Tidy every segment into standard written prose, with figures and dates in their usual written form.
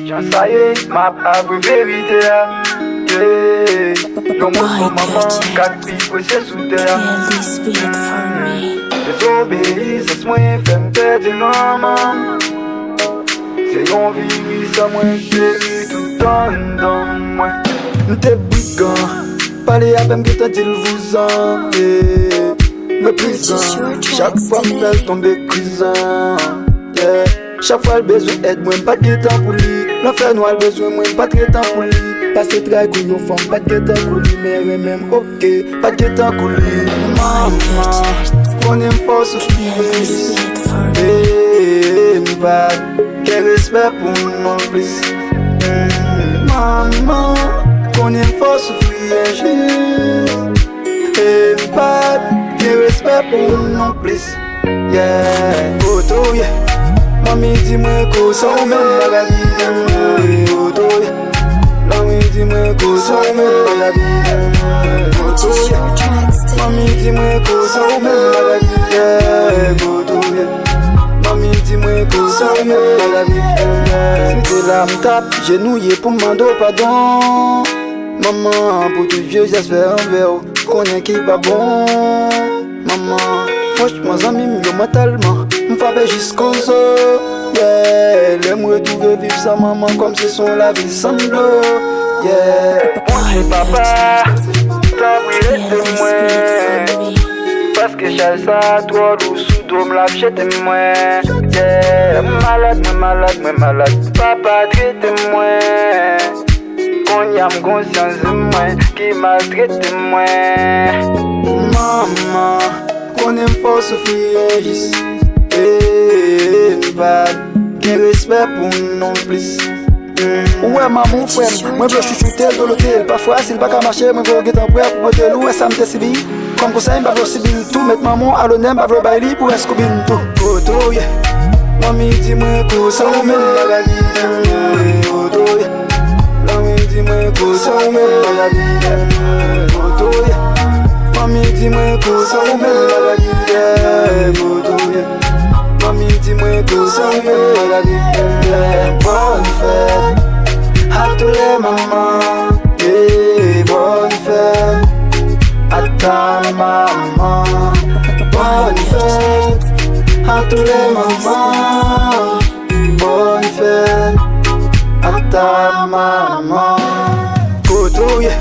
J'en sais, ma avoué vérité. Non, mon maman, 4 pieds, c'est sous terre. Désobéissance, moi, fait me perdre maman. C'est yon vie, ça moi, péri tout le temps dans moi. M'te brigand, parler avec m'te dit vous en. Me prison, chaque fois m'elle tombe prison. Yeah. Chaque fois le besoin aide moi, pas de temps pour lui. L'enfer noir le besoin moi, pas de temps pour lui. Parce que travail qu'on y femme, pas de temps pour lui. Mais même ok, pas de temps pour lui. Maman, qu'on aime fort souffrir. M'pas, quel respect pour nous en plus. Maman, qu'on aime fort souffrir. M'pas, quel respect pour nous en plus. Yeah, auto yeah. Mami dis-moi qu'on s'en met dans la vie. Auto yeah. Mami dis-moi qu'on s'en met dans la vie. Auto yeah. Mami dis-moi qu'on s'en met dans la vie. Auto yeah. Mami dis-moi qu'on s'en met dans la vie. C'était là m'tape, genouillé pour m'demander pardon. Maman, pour tout vieux j'espère un verre. Qu'on est qui pas bon. Maman, franchement, amis, m'yo mentalement, m'fabé jusqu'aux os. Yeah, l'aime retrouver vivre sa maman comme si son la vie semble. Yeah, mon papa, t'as brûlé de moi. Parce que j'ai ça, toi, l'eau sous dôme, la jette moi. Yeah, malade, papa traite moi. Qu'on y a conscience de moi, qui maltraite moi. Maman, qu'on aime fort souffrir, pas quel respect pour nous non plus. Ouais maman frère, moi je suis chuté de l'hôtel. Parfois s'il pas qu'à marcher, moi je vais en prêt pour monter l'eau et ça me décibile. Comme conseil, pas possible tout, mettre maman à l'honneur, pas vrai baili pour escoubiner tout. Auto yeah, mami dis-moi qu'on s'en met dans la vie. Auto yeah, mami dis-moi qu'on s'en met dans la vie. Auto yeah. Mami dis-moi qu'on s'en met dans la vie. Auto yeah. Mami dis-moi qu'on s'en met dans la vie. Bonne fête à tous les mamans. Bonne fête à ta maman. Bonne fête à tous les mamans. Bonne fête à ta maman. Auto yeah.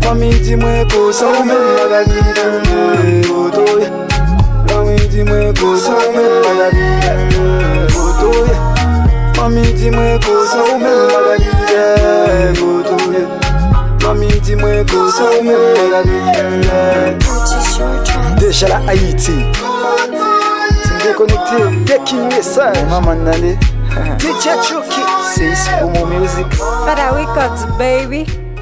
Mami dis-moi qu'on s'en met dans la vie. Auto yeah. Mami dis-moi qu'on s'en met dans la vie. Auto yeah. Mami dis-moi qu'on s'en met dans la vie. Auto yeah. Mami dis-moi qu'on s'en met dans la vie. Déjà la Haïti. Tu déconnecté, dès qu'il message. Maman Nane. DJ Chucky. C'est pour mon musique. Para we got baby.